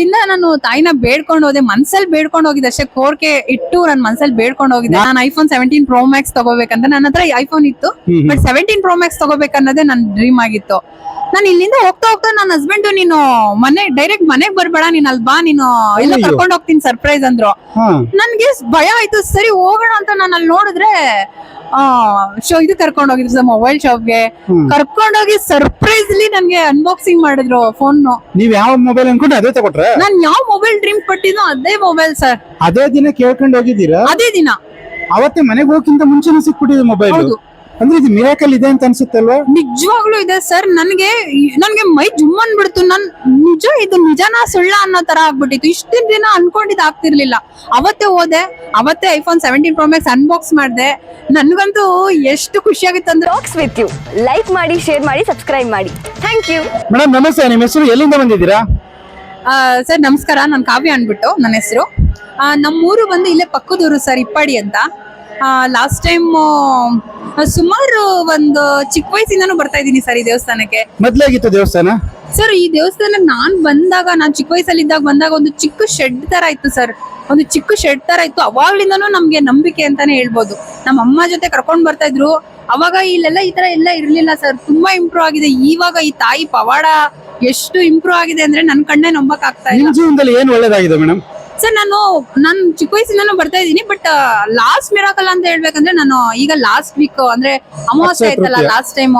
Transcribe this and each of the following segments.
ಇಂದ ನಾನು ತಾಯಿನ ಬೇಡ್ಕೊಂಡು ಹೋದೆ, ಮನ್ಸಲ್ಲಿ ಬೇಡ್ಕೊಂಡು ಹೋಗಿದ್ದೆ ಅಷ್ಟೇ, ಕೋರ್ಕೆ ಇಟ್ಟು ನನ್ ಮನ್ಸಲ್ಲಿ ಬೇಡ್ಕೊಂಡು ಹೋಗಿದ್ದೆ. ನಾನು ಐಫೋನ್ 17 Pro Max ತಗೋಬೇಕಂತ, ನನ್ನ ಹತ್ರ ಐಫೋನ್ ಇತ್ತು, ಬಟ್ 17 Pro Max ತಗೋಬೇಕನ್ನೋದೇ ನನ್ ಡ್ರೀಮ್ ಆಗಿತ್ತು. ನಾನು ಇಲ್ಲಿಂದ ಹೋಗ್ತಾ ಹೋಗ್ತಾ ನನ್ನ ಹಸ್ಬೆಂಡ್, ನೀನು ಡೈರೆಕ್ಟ್ ಮನೆಗ್ ಬರ್ಬೇಡ, ನೀನ್ ಅಲ್ಲಿ ಬಾ, ನೀನು ಎಲ್ಲ ಕರ್ಕೊಂಡು ಹೋಗ್ತೀನಿ ಸರ್ಪ್ರೈಸ್ ಅಂದ್ರು. ನನ್ಗೆ ಭಯ ಆಯ್ತು, ಸರಿ ಹೋಗೋಣ ಅಂತ ನಾನು ಅಲ್ಲಿ ನೋಡಿದ್ರೆ ಇದು ಕರ್ಕೊಂಡು ಹೋಗಿದ್ರು ಸರ್, ಮೊಬೈಲ್ ಶಾಪ್ಗೆ ಕರ್ಕೊಂಡೋಗಿ ಸರ್ಪ್ರೈಸ್ಲಿ ನನ್ಗೆ ಅನ್ಬಾಕ್ಸಿಂಗ್ ಮಾಡಿದ್ರು ಫೋನ್. ನೀವ್ ಯಾವ ಮೊಬೈಲ್ ಅನ್ಕೊಂಡು ಅದೇ ತಗೊಟ್ರ? ನಾನ್ ಯಾವ ಮೊಬೈಲ್ ಡ್ರೀಮ್ ಪಟ್ಟಿದ್ನೋ ಅದೇ ಮೊಬೈಲ್ ಸರ್. ಅದೇ ದಿನ ಕೇಳ್ಕೊಂಡು ಹೋಗಿದ್ದೀರಾ? ಅದೇ ದಿನ, ಅವತ್ತೇ ಮನೆಗೆ ಹೋಗಿಂತ ಮುಂಚೆನೇ ಸಿಕ್ಬಿಟ್ಟಿದೆ ಮೊಬೈಲ್. ಅಂದ್ರೆ ಇದು ಮಿರಾಕಲ್ ಇದೆ ಅಂತ ಅನ್ಸುತ್ತಲ್ವಾ? ನಿಜವಾಗ್ಲೂ ಇದೆ ಸರ್. ನನ್ಗೆ ಮೈ ಜುಮ್ ಅನ್ಬಿಡ್ತು. ನನ್ ಇದು ನಿಜನಾ ಸುಳ್ಳ ಅನ್ನೋ ತರ ಆಗ್ಬಿಟ್ಟಿತ್ತು. ಇಷ್ಟಿನ ದಿನ ಅನ್ಕೊಂಡಿದ್ ಆಗ್ತಿರ್ಲಿಲ್ಲ. ಅವತ್ತೇ ಹೋದೆ, ಅವತ್ತೇ ಐಫೋನ್ 17 Pro Max ಅನ್ಬಾಕ್ಸ್ ಮಾಡಿದೆ. ನನ್ಗಂತೂ ಎಷ್ಟು ಖುಷಿ ಆಗಿತ್ತು ಅಂದ್ರೆ. ವಿತ್ ಯು ಲೈಕ್ ಮಾಡಿ, ಶೇರ್ ಮಾಡಿ, ಸಬ್ಸ್ಕ್ರೈಬ್ ಮಾಡಿ. Thank you madam. ನಮಸ್ತೆ, ನಿಮ್ಮ ಹೆಸರು, ಎಲ್ಲಿಂದ ಬಂದಿದ್ದೀರಾ? ಸರ್ ನಮಸ್ಕಾರ, ನಾನು ಕಾವ್ಯ ಅನ್ಬಿಟ್ಟು ನನ್ನ ಹೆಸರು. ನಮ್ಮೂರು ಬಂದು ಇಲ್ಲೇ ಪಕ್ಕದೂರು ಸರ್, ಇಪ್ಪಾಡಿ ಅಂತ. ಲಾಸ್ಟ್ ಟೈಮ್ ಸುಮಾರು ಒಂದು ಚಿಕ್ಕ ವಯಸ್ಸಿಂದಾನು ಬರ್ತಾ ಇದ್ದೀನಿ ಸರ್ ಈ ದೇವಸ್ಥಾನಕ್ಕೆ. ಮೊದ್ಲಾಗಿತ್ತು ದೇವಸ್ಥಾನ ಸರ್. ಈ ದೇವಸ್ಥಾನಕ್ಕೆ ನಾನ್ ಚಿಕ್ಕ ವಯಸ್ಸಲ್ಲಿ ಬಂದಾಗ ಒಂದು ಚಿಕ್ಕ ಶೆಡ್ ತರ ಇತ್ತು ಸರ್, ಒಂದು ಚಿಕ್ಕ ಶೆಡ್ ತರ ಇತ್ತು. ಅವಾಗ್ಲಿಂದಾನು ನಮ್ಗೆ ನಂಬಿಕೆ ಅಂತಾನೆ ಹೇಳ್ಬೋದು. ನಮ್ಮ ಅಮ್ಮ ಜೊತೆ ಕರ್ಕೊಂಡ್ ಬರ್ತಾ ಇದ್ರು. ಅವಾಗ ಇಲ್ಲೆಲ್ಲ ಈ ತರ ಎಲ್ಲ ಇರ್ಲಿಲ್ಲ ಸರ್. ತುಂಬಾ ಇಂಪ್ರೂವ್ ಆಗಿದೆ. ಇವಾಗ ಈ ತಾಯಿ ಪವಾಡ ಎಷ್ಟು ಇಂಪ್ರೂವ್ ಆಗಿದೆ ಅಂದ್ರೆ ನನ್ ಕಣ್ಣೇ ನಂಬಕ್ ಆಗ್ತಾ ಇಲ್ಲ. ಜೀವನದಲ್ಲಿ ಏನ್ ಒಳ್ಳೇದಾಗಿದೆ ಮೇಡಮ್? ಸರ್ ನಾನು ಚಿಕ್ಕ ವಯಸ್ಸಿಂದಾನು ಬರ್ತಾ ಇದ್ದೀನಿ, ಬಟ್ ಲಾಸ್ಟ್ ಮಿರಾಕಲ್ ಅಂತ ಹೇಳ್ಬೇಕಂದ್ರೆ, ನಾನು ಈಗ ಲಾಸ್ಟ್ ವೀಕ್ ಅಂದ್ರೆ ಅಮಾವಾಸ್ಯೆ ಆಯ್ತಲ್ಲ, ಲಾಸ್ಟ್ ಟೈಮ್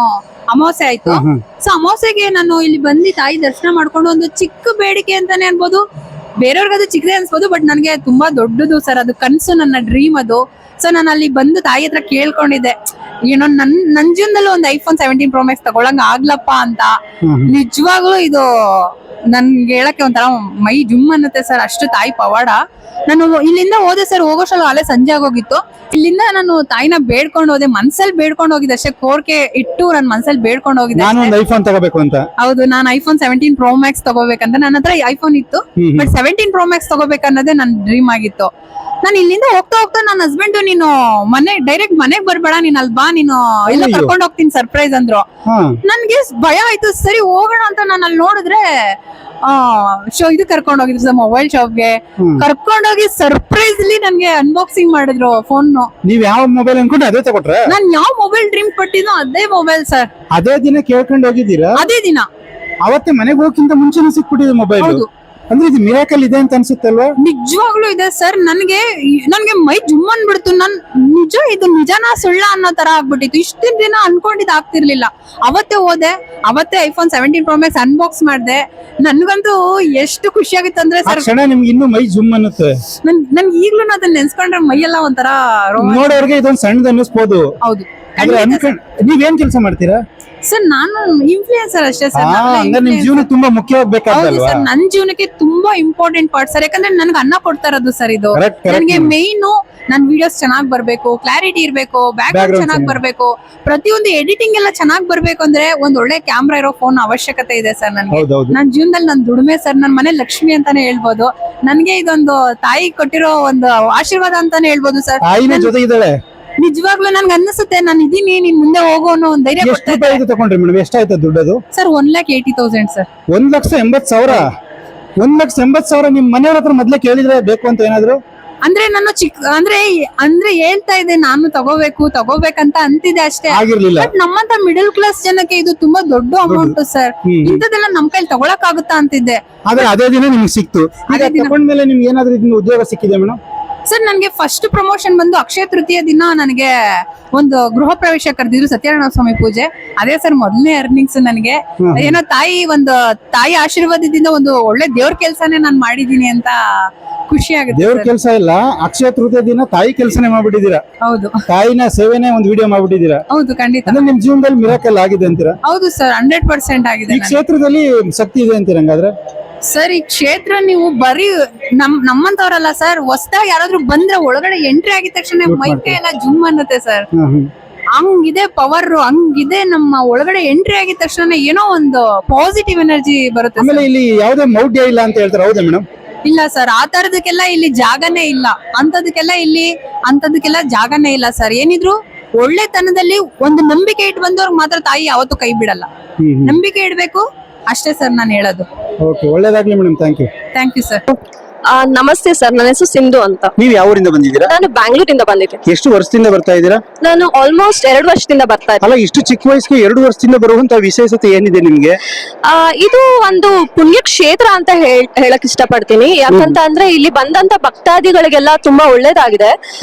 ಅಮಾವಾಸ್ಯೆ ಆಯ್ತು. ಸೊ ಅಮಾವಾಸ್ಯೆಗೆ ನಾನು ಇಲ್ಲಿ ಬಂದು ತಾಯಿ ದರ್ಶನ ಮಾಡ್ಕೊಂಡು ಒಂದು ಚಿಕ್ಕ ಬೇಡಿಕೆ ಅಂತಾನೆ ಅನ್ಬೋದು. ಬೇರೆಯವ್ರಿಗೆ ಅದು ಚಿಕ್ಕದೇ ಅನ್ಸ್ಬೋದು, ಬಟ್ ನನಗೆ ತುಂಬಾ ದೊಡ್ಡದು ಸರ್. ಅದು ಕನ್ಸು, ನನ್ನ ಡ್ರೀಮ್ ಅದು. ಸೊ ನಾನು ಅಲ್ಲಿ ಬಂದು ತಾಯಿ ಹತ್ರ ಕೇಳ್ಕೊಂಡಿದ್ದೆ, ಏನೋ ನನ್ ಜೀವನದಲ್ಲಿ ಒಂದು ಐಫೋನ್ 17 Pro Max ತಗೊಳಂಗ ಆಗ್ಲಪ್ಪ ಅಂತ. ನಿಜವಾಗ್ಲೂ ಇದು ನನ್ಗೆ ಹೇಳಕ್ಕೆ ಒಂಥರ ಮೈ ಜುಮ್ ಅನ್ನತ್ತೆ ಸರ್, ಅಷ್ಟು ತಾಯಿ ಪವಾಡ. ನಾನು ಇಲ್ಲಿಂದ ಹೋದೆ ಸರ್, ಹೋಗೋಷ್ಟಲ್ಲ ಅಲ್ಲೇ ಸಂಜೆ ಆಗೋಗಿತ್ತು. ಇಲ್ಲಿಂದ ನಾನು ತಾಯಿನ ಬೇಡ್ಕೊಂಡು ಹೋದೆ, ಮನ್ಸಲ್ಲಿ ಬೇಡ್ಕೊಂಡು ಹೋಗಿದ್ದೆ ಅಷ್ಟೇ, ಕೋರ್ಕೆ ಇಟ್ಟು ನನ್ ಮನ್ಸಲ್ಲಿ ಬೇಡ್ಕೊಂಡು ಹೋಗಿದ್ದೆ. ಐಫೋನ್ ತಗೋಬೇಕು ಅಂತ. ಹೌದು, ನಾನು ಐಫೋನ್ 17 Pro Max ತಗೋಬೇಕಂತ. ನನ್ನ ಹತ್ರ ಐಫೋನ್ ಇತ್ತು, ಬಟ್ 17 Pro Max ತಗೋಬೇಕನ್ನೋದೇ ನನ್ ಡ್ರೀಮ್ ಆಗಿತ್ತು. ನಾನು ಇಲ್ಲಿಂದ ಹೋಗ್ತಾ ಹೋಗ್ತಾ ನನ್ನ ಹಸ್ಬೆಂಡ್, ನೀನು ಡೈರೆಕ್ಟ್ ಮನೆಗ್ ಬರ್ಬೇಡ, ನೀನ್ ಅಲ್ಲಿ ಬಾ, ನೀನು ಎಲ್ಲ ಕರ್ಕೊಂಡು ಹೋಗ್ತೀನಿ ಸರ್ಪ್ರೈಸ್ ಅಂದ್ರು. ನನ್ಗೆ ಭಯ ಆಯ್ತು, ಸರಿ ಹೋಗೋಣ ಅಂತ ನಾನು ಅಲ್ಲಿ ನೋಡಿದ್ರೆ ಇದು ಕರ್ಕೊಂಡು ಹೋಗಿದ್ರು ಸರ್, ಮೊಬೈಲ್ ಶಾಪ್ಗೆ ಕರ್ಕೊಂಡೋಗಿ ಸರ್ಪ್ರೈಸ್ಲಿ ನನ್ಗೆ ಅನ್ಬಾಕ್ಸಿಂಗ್ ಮಾಡಿದ್ರು ಫೋನ್. ನೀವ್ ಯಾವ ಮೊಬೈಲ್ ಅನ್ಕೊಂಡು ಅದೇ ತಗೊಟ್ರ? ನಾನ್ ಯಾವ ಮೊಬೈಲ್ ಡ್ರೀಮ್ ಪಟ್ಟಿದ್ನೋ ಅದೇ ಮೊಬೈಲ್ ಸರ್. ಅದೇ ದಿನ ಕೇಳ್ಕೊಂಡು ಹೋಗಿದ್ದೀರಾ? ಅದೇ ದಿನ, ಅವತ್ತೇ ಮನೆಗೆ ಹೋಗಿಂತ ಮುಂಚೆನೇ ಸಿಕ್ಬಿಟ್ಟಿದೆ ಮೊಬೈಲ್. ಅಂದ್ರೆ ಇದು ಮಿರಾಕಲ್ ಇದೆ ಅಂತ ಅನ್ಸುತ್ತಲ್ವಾ? ನಿಜವಾಗ್ಲೂ ಇದೆ ಸರ್. ನನ್ಗೆ ಮೈ ಜುಮ್ ಅನ್ಬಿಡ್ತು. ಇದು ನಿಜನಾ ಸುಳ್ಳ ಅನ್ನೋ ತರ ಆಗ್ಬಿಟ್ಟಿತ್ತು. ಇಷ್ಟಿನ ದಿನ ಅನ್ಕೊಂಡಿದ್ ಆಗ್ತಿರ್ಲಿಲ್ಲ. ಅವತ್ತೇ ಹೋದೆ, ಅವತ್ತೇ ಐಫೋನ್ 17 Pro Max ಅನ್ಬಾಕ್ಸ್ ಮಾಡಿದೆ. ನನ್ಗಂತೂ ಎಷ್ಟು ಖುಷಿ ಆಗಿತ್ತು ಅಂದ್ರೆ ಸರ್, ಕ್ಷಣ ನಿಮ್ಗೆ ಇನ್ನೂ ಮೈ ಜುಮ್ ಅನ್ನುತ್ತೆ. ನನ್ಗೆ ಈಗ್ಲೂ ಅದನ್ನ ನೆನ್ಸ್ಕೊಂಡ್ರೆ ಮೈಯೆಲ್ಲ ಒಂಥರ ನೋಡೋರ್ಗೆ ಇದೊಂದು ಸಣ್ಣದ ಅನ್ನಿಸ್ಬೋದು. ಹೌದು. ನೀವೇನ್ ಕೆಲಸ ಮಾಡ್ತೀರಾ ಸರ್? ನಾನು ಇನ್ಫ್ಲೂಯೆನ್ಸರ್ ಅಷ್ಟೇ ಸರ್. ನಿಮ್ ಜೀವನ ತುಂಬಾ ಮುಖ್ಯವಾಗಬೇಕಾದಲ್ವಾ? ಸರ್, ನನ್ ಜೀವನಕ್ಕೆ ತುಂಬಾ ಇಂಪಾರ್ಟೆಂಟ್ ಪಾರ್ಟ್ ಸರ್. ಯಾಕಂದ್ರೆ ನನ್ಗೆ ಅನ್ನ ಕೊಡ್ತಾ ಇರೋದು ಸರ್ ಇದು. ನನ್ಗೆ ಮೇನ್ ನನ್ ವಿಡಿಯೋಸ್ ಚೆನ್ನಾಗ್ ಬರ್ಬೇಕು, ಕ್ಲಾರಿಟಿ ಇರ್ಬೇಕು, ಬ್ಯಾಕ್ ಗ್ರೌಂಡ್ ಚೆನ್ನಾಗ್ ಬರ್ಬೇಕು, ಪ್ರತಿಯೊಂದು ಎಡಿಟಿಂಗ್ ಎಲ್ಲ ಚೆನ್ನಾಗ್ ಬರ್ಬೇಕು ಅಂದ್ರೆ ಒಂದ್ ಒಳ್ಳೆ ಕ್ಯಾಮ್ರಾ ಇರೋ ಫೋನ್ ಅವಶ್ಯಕತೆ ಇದೆ ಸರ್ ನನ್ಗೆ. ನನ್ ಜೀವನದಲ್ಲಿ ನನ್ ದುಡಿಮೆ ಸರ್, ನನ್ ಮನೆ ಲಕ್ಷ್ಮಿ ಅಂತಾನೆ ಹೇಳ್ಬೋದು. ನನ್ಗೆ ಇದೊಂದು ತಾಯಿ ಕೊಟ್ಟಿರೋ ಒಂದು ಆಶೀರ್ವಾದ ಅಂತಾನೆ ಹೇಳ್ಬೋದು ಸರ್. ನಿಜವಾಗ್ಲೂ ನನ್ಗೆ ಅನ್ನಿಸುತ್ತೆ, ನಾನು ಇದೀನಿ, ನೀನ್ ಮುಂದೆ ಹೋಗೋನು ಒಂದ್ ಧೈರ್ಯ. ತಗೊಂಡ್ರಿ ಮೇಡಮ್? ಎಷ್ಟಾಯ್ತು ದುಡ್ಡದು? Sir 1,80,000 sir. 1,80,000? 1,80,000 ನಿಮ್ ಮನೆಯವ್ರ ಹತ್ರ ಮೊದ್ಲೇ ಕೇಳಿದ್ರೆ ಬೇಕು ಅಂತ ಏನಾದ್ರು? ಅಂದ್ರೆ ನಾನು ಅಂದ್ರೆ ಹೇಳ್ತಾ ಇದೆ, ನಾನು ತಗೋಬೇಕಂತ ಅಂತಿದೆ ಅಷ್ಟೇ. ಬಟ್ ನಮ್ಮಂತ ಮಿಡಲ್ ಕ್ಲಾಸ್ ಜನಕ್ಕೆ ಇದು ತುಂಬಾ ದೊಡ್ಡ ಅಮೌಂಟ್ ಸರ್. ಇಂಥದೆಲ್ಲ ನಮ್ ಕೈಲಿ ತಗೊಳಕ್ ಆಗುತ್ತಾ ಅಂತಿದ್ದೆ. ಆದ್ರೆ ಅದೇ ದಿನ ನಿಮ್ಗೆ ಸಿಕ್ತು. ತಗೊಂಡ್ಮೇಲೆ ನಿಮ್ಗೆ ಏನಾದ್ರು ಇದನ್ನ ಉದ್ಯೋಗ ಸಿಕ್ಕಿದೆ ಮೇಡಮ್? ಸರ್, ನನ್ಗೆ ಫಸ್ಟ್ ಪ್ರಮೋಷನ್ ಬಂದು ಅಕ್ಷಯ ತೃತೀಯ ದಿನ ನನಗೆ ಒಂದು ಗೃಹ ಪ್ರವೇಶ ಕರೆದಿದ್ರು, ಸತ್ಯನಾರಾಯಣ ಸ್ವಾಮಿ ಪೂಜೆ. ಅದೇ ಸರ್ ಮೊದಲನೇ ಅರ್ನಿಂಗ್ಸ್ ನನಗೆ. ಏನೋ ತಾಯಿ ಆಶೀರ್ವಾದದಿಂದ ಒಂದು ಒಳ್ಳೆ ದೇವ್ರ ಕೆಲ್ಸಾನೇ ನಾನ್ ಮಾಡಿದೀನಿ ಅಂತ ಖುಷಿ ಆಗುತ್ತೆ. ದೇವ್ರ ಕೆಲಸ ಇಲ್ಲ, ಅಕ್ಷಯ ತೃತೀಯ ದಿನ ತಾಯಿ ಕೆಲಸನೇ ಮಾಡ್ಬಿಟ್ಟಿದ್ದೀರಾ. ಹೌದು, ತಾಯಿನ ಸೇವೆನೇ ಒಂದು ವಿಡಿಯೋ ಮಾಡ್ಬಿಟ್ಟಿದ್ದೀರಾ. ಹೌದು, ಖಂಡಿತ. ಅಂದ್ರೆ ನಿಮ್ ಜೀವನದಲ್ಲಿ ಮಿರಾಕಲ್ ಆಗಿದೆ ಅಂತೀರಾ? ಹೌದು ಸರ್, 100% ಆಗಿದೆ. ಈ ಕ್ಷೇತ್ರದಲ್ಲಿ ಶಕ್ತಿ ಇದೆ ಅಂತೀರ ಹಂಗಾದ್ರೆ? ಸರ್, ಈ ಕ್ಷೇತ್ರ ನೀವು ಬರೀ ನಮ್ಮಂತವ್ರಲ್ಲ ಸರ್, ಹೊಸದಾಗಿ ಯಾರಾದ್ರೂ ಬಂದ್ರೆ ಒಳಗಡೆ ಎಂಟ್ರಿ ಆಗಿದ ತಕ್ಷಣ ಮೈಕೈ ಎಲ್ಲ ಜುಮ್ ಅನ್ನತ್ತೆ ಸರ್. ಹಂಗಿದೆ ಪವರ್, ಹಂಗಿದೆ ನಮ್ಮ ಒಳಗಡೆ ಎಂಟ್ರಿ ಆಗಿದ ತಕ್ಷಣ ಏನೋ ಒಂದು ಪಾಸಿಟಿವ್ ಎನರ್ಜಿ ಬರುತ್ತೆ. ಆಮೇಲೆ ಇಲ್ಲಿ ಯಾವುದೇ ಮೌಢ್ಯ ಇಲ್ಲ ಅಂತ ಹೇಳ್ತಾರೆ, ಹೌದಾ ಮೇಡಮ್? ಇಲ್ಲ ಸರ್, ಆ ತರದಕ್ಕೆಲ್ಲ ಇಲ್ಲಿ ಜಾಗನೇ ಇಲ್ಲ. ಅಂತದಕ್ಕೆಲ್ಲ ಜಾಗನೇ ಇಲ್ಲ ಸರ್. ಏನಿದ್ರು ಒಳ್ಳೆತನದಲ್ಲಿ ಒಂದು ನಂಬಿಕೆ ಇಟ್ಟು ಬಂದವ್ರಿಗೆ ಮಾತ್ರ ತಾಯಿ ಯಾವತ್ತೂ ಕೈ ಬಿಡಲ್ಲ. ನಂಬಿಕೆ ಇಡ್ಬೇಕು, ಅಷ್ಟೇ ಸರ್ ನಾನು ಹೇಳೋದು. ಓಕೆ, ಒಳ್ಳೇದಾಗ್ಲಿ madam, thank you. Thank you sir. ನಮಸ್ತೆ ಸರ್, ನನ್ನ ಹೆಸರು ಸಿಂಧು ಅಂತ. ನೀವು ಯಾವ ಊರಿಂದ ಬಂದಿದ್ದೀರಾ? ನಾನು ಬ್ಯಾಂಗ್ಳೂರಿಂದ ಬಂದಿದ್ದೆ. ಎಷ್ಟು ವರ್ಷದಿಂದ ಬರ್ತಾ ಇದ್ದೀರಾ? ನಾನು ಆಲ್ಮೋಸ್ಟ್ 2 ವರ್ಷದಿಂದ ಬರ್ತಾ ಇದ್ದೆ. ಅಲ್ಲ, ಇಷ್ಟು ಚಿಕ್ಕ ವಯಸ್ಸಿಗೆ 2 ವರ್ಷದಿಂದ ಬರುವಂತ ವಿಶೇಷತೆ ಏನಿದೆ ನಿಮ್ಗೆ? ಇದು ಒಂದು ಪುಣ್ಯಕ್ಷೇತ್ರ ಅಂತ ಹೇಳಕ್ ಇಷ್ಟಪಡ್ತೀನಿ. ಯಾಕಂತ ಅಂದ್ರೆ ಇಲ್ಲಿ ಬಂದಂತ ಭಕ್ತಾದಿಗಳಿಗೆಲ್ಲ ತುಂಬಾ ಒಳ್ಳೇದಾಗಿದೆ.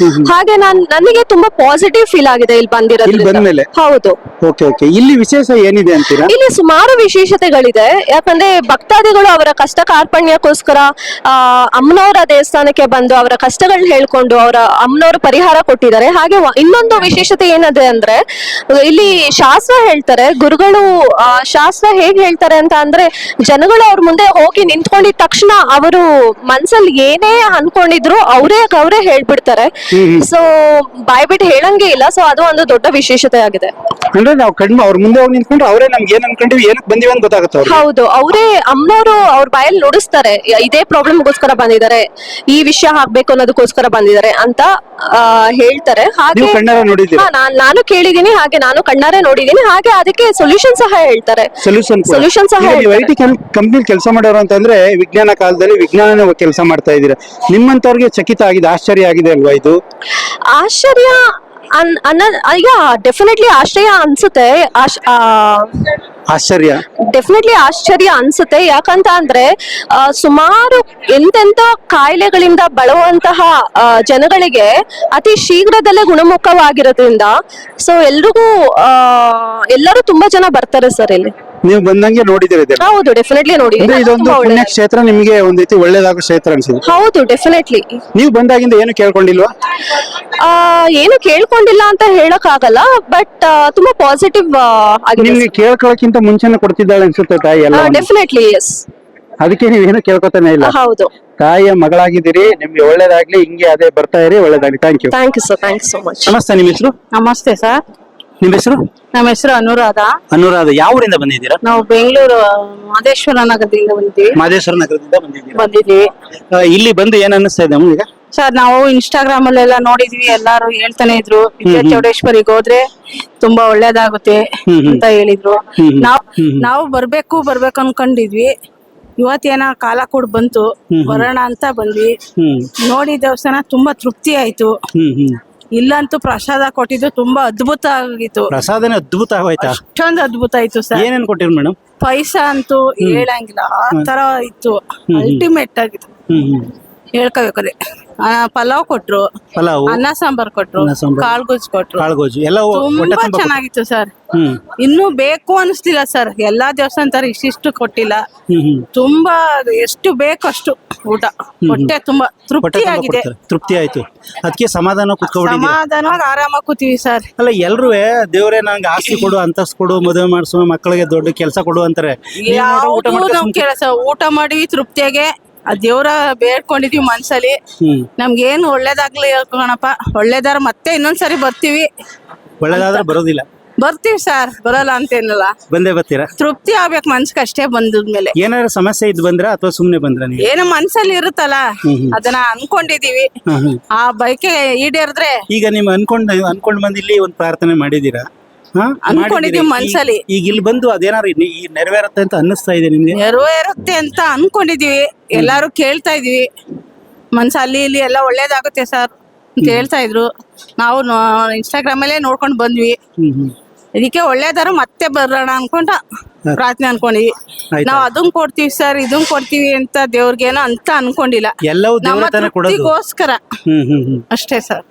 ಹಾಗೆ ನನಗೆ ತುಂಬಾ ಪಾಸಿಟಿವ್ ಫೀಲ್ ಆಗಿದೆ ಇಲ್ಲಿ ಇಲ್ಲಿ ಬಂದ್ಮೇಲೆ. ಹೌದು. ಓಕೆ ಓಕೆ, ಇಲ್ಲಿ ವಿಶೇಷ ಏನಿದೆ ಅಂತೀರಾ? ಇಲ್ಲಿ ಸುಮಾರು ವಿಶೇಷತೆಗಳಿದೆ. ಯಾಕಂದ್ರೆ ಭಕ್ತಾದಿಗಳು ಅವರ ಕಷ್ಟ ಕಾರ್ಪಣ್ಯಕ್ಕೋಸ್ಕರ ಅಮ್ಮನವರ ದೇವಸ್ಥಾನಕ್ಕೆ ಬಂದು ಅವರ ಕಷ್ಟಗಳನ್ನ ಹೇಳ್ಕೊಂಡು ಅವರ ಅಮ್ಮನವರು ಪರಿಹಾರ ಕೊಟ್ಟಿದ್ದಾರೆ. ಹಾಗೆ ಇನ್ನೊಂದು ವಿಶೇಷತೆ ಏನದೆ ಅಂದ್ರೆ ಇಲ್ಲಿ ಶಾಸ್ತ್ರ ಹೇಳ್ತಾರೆ, ಗುರುಗಳು ಶಾಸ್ತ್ರ ಹೇಗ್ ಹೇಳ್ತಾರೆ ಅಂತ ಅಂದ್ರೆ ಜನಗಳು ಅವ್ರ ಮುಂದೆ ಹೋಗಿ ನಿಂತ್ಕೊಂಡಿದ ತಕ್ಷಣ ಅವರು ಮನ್ಸಲ್ಲಿ ಏನೇ ಅನ್ಕೊಂಡಿದ್ರು ಅವರೇ ಹೇಳ್ಬಿಡ್ತಾರೆ. ಸೊ ಬಾಯ್ಬಿಟ್ಟು ಹೇಳಂಗೆ ಇಲ್ಲ. ಸೊ ಅದು ಒಂದು ದೊಡ್ಡ ವಿಶೇಷತೆ ಆಗಿದೆ. ಅಂದ್ರೆ ನಾವು ಕಡಿಮೆ ಅವ್ರ ಮುಂದೆ ಹೋಗಿ ನಿಂತ್ಕೊಂಡ್ರೆ ಅವರೇ ನಮ್ಗೆ ಏನ್ ಅನ್ಕೊಂಡಿವಿ, ಏನಕ್ಕೆ ಬಂದಿವಿ ಅಂತ ಗೊತ್ತಾಗುತ್ತೆ ಅವ್ರಿಗೆ. ಹೌದು, ಅವರೇ ಅಮ್ಮನವರು ಅವ್ರ ಬಾಯಲ್ಲಿ ನುಡಿಸ್ತಾರೆ, ಇದೇ ಪ್ರಾಬ್ಲಮ್ಗೋಸ್ಕರ ಬಂದಿದ್ದಾರೆ, ಈ ವಿಷಯ ಆಗ್ಬೇಕು ಅನ್ನೋದಕ್ಕೋಸ್ಕರ ಬಂದಿದ್ದಾರೆ ಅಂತ ಹೇಳ್ತಾರೆ. ಹಾಗೆ ನೀವು ಕಣ್ಣಾರೆ ನೋಡಿದ್ದೀರಾ? ನಾನು ಕೇಳಿದೀನಿ, ಹಾಗೆ ನಾನು ಕಣ್ಣಾರೆ ನೋಡಿದೀನಿ. ಹಾಗೆ ಅದಕ್ಕೆ ಸೊಲ್ಯೂಷನ್ ಸಹ ಹೇಳ್ತಾರೆ. ಸೊಲ್ಯೂಷನ್ ಸಹ ಐಟಿ ಕಂಪ್ನಿ ಕೆಲಸ ಮಾಡೋರು ಅಂತಂದ್ರೆ ವಿಜ್ಞಾನ ಕಾಲದಲ್ಲಿ ವಿಜ್ಞಾನ ಕೆಲಸ ಮಾಡ್ತಾ ಇದ್ದೀರಾ. ನಿಮ್ಮಂತವ್ರಿಗೆ ಚಕಿತ ಆಗಿದೆ, ಆಶ್ಚರ್ಯ ಆಗಿದೆ ಅಲ್ವಾ ಇದು? ಆಶ್ಚರ್ಯ ಈಗ ಡೆಫಿನೆಟ್ಲಿ ಆಶ್ಚರ್ಯ ಅನ್ಸುತ್ತೆ. ಆಶ್ಚರ್ಯ ಡೆಫಿನೆಟ್ಲಿ ಆಶ್ಚರ್ಯ ಅನ್ಸುತ್ತೆ. ಯಾಕಂತ ಅಂದ್ರೆ ಸುಮಾರು ಎಂತೆಂತ ಕಾಯಿಲೆಗಳಿಂದ ಬಳಲುವಂತಹ ಜನಗಳಿಗೆ ಅತಿ ಶೀಘ್ರದಲ್ಲೇ ಗುಣಮುಖವಾಗಿರೋದ್ರಿಂದ ಸೊ ಎಲ್ಲರೂ ತುಂಬಾ ಜನ ಬರ್ತಾರೆ ಸರ್ ಇಲ್ಲಿ. ನೀವು ಬಂದಂಗೆ ನೋಡಿದಿರಿ? ಹೌದು, ಡೆಫಿನೆಟ್ಲಿ ನೋಡಿ. ಇದೊಂದು ಪುಣ್ಯ ಕ್ಷೇತ್ರ, ನಿಮಗೆ ಒಂದ್ ರೀತಿ ಒಳ್ಳೇದಾಗೋ ಕ್ಷೇತ್ರ ಅನ್ಸಿದೆ? ಹೌದು, ಡೆಫಿನೆಟ್ಲಿ. ನೀವು ಬಂದಾಗಿಂದ ಏನು ಕೇಳ್ಕೊಂಡಿಲ್ವಾ? ಏನು ಕೇಳ್ಕೊಂಡಿಲ್ಲ ಅಂತ ಹೇಳಕ್ ಆಗಲ್ಲ, ಬಟ್ ತುಂಬಾ ಪಾಸಿಟಿವ್ ಆಗಿದೆ. ನಿಮ್ಗೆ ಕೇಳ್ಕೊಳಕ್ಕಿಂತ ಮುಂಚೆನೆ ಕೊಡ್ತಿದ್ದಾಳೆ ಅನ್ಸುತ್ತೆ ತಾಯಿ ಎಲ್ಲ? Definitely, yes. ಅದಕ್ಕೆ ನೀವೇನು ಕೇಳ್ಕೊತಾನೆ ಇಲ್ಲ? ಹೌದು. ತಾಯಿಯ ಮಗಳಾಗಿದ್ದೀರಿ, ನಿಮ್ಗೆ ಒಳ್ಳೇದಾಗ್ಲಿ, ಹಿಂಗೆ ಅದೇ ಬರ್ತಾ ಇರಿ, ಒಳ್ಳೇದಾಗ್ಲಿ. Thank you. Thank you sir, thank you so much. ನಮಸ್ತೆ, ನಿಮ್ಮ ಹೆಸರು? ನಮಸ್ತೆ ಸರ್, ನಿಮ್ಮ ಹೆಸರು? ನಮ್ಮ ಹೆಸರು ಅನುರಾಧ. ಅನುರಾಧ, ಯಾವ ಊರಿಂದ ಬಂದಿದ್ದೀರಾ? ನಾವು ಬೆಂಗಳೂರು ಮಹದೇಶ್ವರ ನಗರದಿಂದ ಬಂದಿದ್ದೀವಿ. ಮಹದೇಶ್ವರ ನಗರದಿಂದ ಬಂದಿದ್ದೀವಿ. ಇಲ್ಲಿ ಬಂದು ಏನ್ ಅನ್ನಿಸ್ತಾ ಇದೆ ಈಗ? ಸರ್, ನಾವು ಇನ್ಸ್ಟಾಗ್ರಾಮ್ ಅಲ್ಲೆಲ್ಲ ನೋಡಿದ್ವಿ, ಎಲ್ಲಾರು ಹೇಳ್ತಾನೆ ಇದ್ರು ವಿದ್ಯಾ ಚೌಡೇಶ್ವರಿಗೆ ಹೋದ್ರೆ ತುಂಬಾ ಒಳ್ಳೇದಾಗುತ್ತೆ ಅಂತ ಹೇಳಿದ್ರು. ನಾವು ಬರ್ಬೇಕು ಅನ್ಕೊಂಡಿದ್ವಿ. ಇವತ್ತೇನ ಕಾಲ ಕೂಡ ಬಂತು, ಬರೋಣ ಅಂತ ಬಂದ್ವಿ. ನೋಡಿ ದೇವಸ್ಥಾನ ತುಂಬಾ ತೃಪ್ತಿ ಆಯ್ತು. ಇಲ್ಲಂತೂ ಪ್ರಸಾದ ಕೊಟ್ಟಿದ್ದು ತುಂಬಾ ಅದ್ಭುತ ಆಗಿತ್ತು. ಪ್ರಸಾದನೇ ಅದ್ಭುತ ಆಗೋಯ್ತಾ? ಅಷ್ಟೊಂದು ಅದ್ಭುತ ಆಯ್ತು ಸರ್. ಏನೇನ್ ಕೊಟ್ಟಿರಿ ಮೇಡಮ್? ಪೈಸಾ ಅಂತೂ ಹೇಳಂಗಿಲ್ಲ, ಆ ತರ ಇತ್ತು. ಅಲ್ಟಿಮೇಟ್ ಆಗಿತ್ತು, ಹೇಳ್ಕೋಬೇಕಾದ್ರೆ. ಪಲಾವ್ ಕೊಟ್ರು, ಅನ್ನ ಸಾಂಬಾರ್ ಕೊಟ್ರು, ಕಾಳ್ಗೊಜ್ಜು ಕೊಟ್ರು, ಎಲ್ಲ ತುಂಬಾ ಚೆನ್ನಾಗಿತ್ತು ಸರ್. ಇನ್ನು ಬೇಕು ಅನಿಸ್ತಿಲ್ಲ ಸರ್. ಎಲ್ಲಾ ದೇವಸ್ಥಾನ ತರ ಇಷ್ಟಿಷ್ಟು ಕೊಟ್ಟಿಲ್ಲ. ತುಂಬಾ ಎಷ್ಟು ಬೇಕು ಅಷ್ಟು ಊಟ, ಹೊಟ್ಟೆ ತುಂಬಾ ತೃಪ್ತಿ ಆಗಿದೆ. ತೃಪ್ತಿ ಆಯ್ತು, ಅದಕ್ಕೆ ಸಮಾಧಾನವಾಗಿ ಆರಾಮಾಗಿ ಕೂತೀವಿ ಸರ್. ಅಲ್ಲ, ಎಲ್ರು ದೇವ್ರೇ ನಂಗೆ ಆಸ್ತಿ ಕೊಡು, ಅಂತಸ್ತು ಕೊಡು, ಮದುವೆ ಮಾಡಿಸು, ಮಕ್ಕಳಿಗೆ ದೊಡ್ಡ ಕೆಲಸ ಕೊಡು ಅಂತಾರೆ. ಯಾವ್ದು ನಮ್ ಕೆಲಸ, ಊಟ ಮಾಡಿವಿ ತೃಪ್ತಿಯಾಗೆ. ಆ ದೇವ್ರ ಬೇಡ್ಕೊಂಡಿದೀವಿ ಮನ್ಸಲ್ಲಿ, ನಮ್ಗೇನು ಒಳ್ಳೇದಾಗ್ಲಿ ಕಣಪ್ಪ, ಒಳ್ಳೇದಾರ ಮತ್ತೆ ಇನ್ನೊಂದ್ಸರಿ ಬರ್ತೀವಿ. ಒಳ್ಳೇದಾದ್ರೆ ಬರೋದಿಲ್ಲ? ಬರ್ತೀವಿ ಸರ್, ಬರಲ್ಲ ಅಂತೇನಿಲ್ಲ, ಬಂದೇ ಬರ್ತೀರಾ? ತೃಪ್ತಿ ಆಗ್ಬೇಕು ಮನ್ಸ್ಗೆ ಅಷ್ಟೇ. ಬಂದ್ಮೇಲೆ ಏನಾದ್ರು ಸಮಸ್ಯೆ ಇದ್ ಬಂದ್ರ ಅಥವಾ ಸುಮ್ನೆ ಬಂದ್ರ? ಏನೋ ಮನ್ಸಲ್ಲಿ ಇರುತ್ತಲ್ಲ, ಅದನ್ನ ಅನ್ಕೊಂಡಿದೀವಿ. ಆ ಬೈಕೆ ಈಡೇರಿದ್ರೆ. ಈಗ ನೀವು ಅನ್ಕೊಂಡ್ ಬಂದ್ ಇಲ್ಲಿ ಒಂದ್ ಪ್ರಾರ್ಥನೆ ಮಾಡಿದೀರಾ? ಅನ್ಕೊಂಡಿದೀವಿ ಮನ್ಸಲ್ಲಿ. ಈಗ ಇಲ್ಲಿ ಬಂದು ಅದೇನಾರು ನೆರವೇರುತ್ತೆ ಅಂತ ಅನ್ನಿಸ್ತಾ ಇದೆ ನಿಮ್ಗೆ? ನೆರವೇರುತ್ತೆ ಅಂತ ಅನ್ಕೊಂಡಿದೀವಿ. ಎಲ್ಲಾರು ಕೇಳ್ತಾ ಇದೀವಿ, ಮನ್ಸ ಅಲ್ಲಿ ಇಲ್ಲಿ ಎಲ್ಲ ಒಳ್ಳೇದಾಗುತ್ತೆ ಸರ್ ಅಂತ ಹೇಳ್ತಾ ಇದ್ರು. ನಾವು ಇನ್ಸ್ಟಾಗ್ರಾಮ್ ಅಲ್ಲೇ ನೋಡ್ಕೊಂಡ್ ಬಂದ್ವಿ. ಇದಕ್ಕೆ ಒಳ್ಳೇದಾರು ಮತ್ತೆ ಬರೋಣ ಅನ್ಕೊಂಡ ಪ್ರಾರ್ಥನೆ ಅನ್ಕೊಂಡಿವಿ. ನಾವ್ ಅದನ್ ಕೊಡ್ತೀವಿ ಸರ್, ಇದನ್ ಕೊಡ್ತೀವಿ ಅಂತ ದೇವ್ರಿಗೇನೋ ಅಂತ ಅನ್ಕೊಂಡಿಲ್ಲ. ಎಲ್ಲವೂ ದೇವ್ರ ತನ ಕೊಡೋದು ತೃಪ್ತಿಗೋಸ್ಕರ ಅಷ್ಟೇ ಸರ್.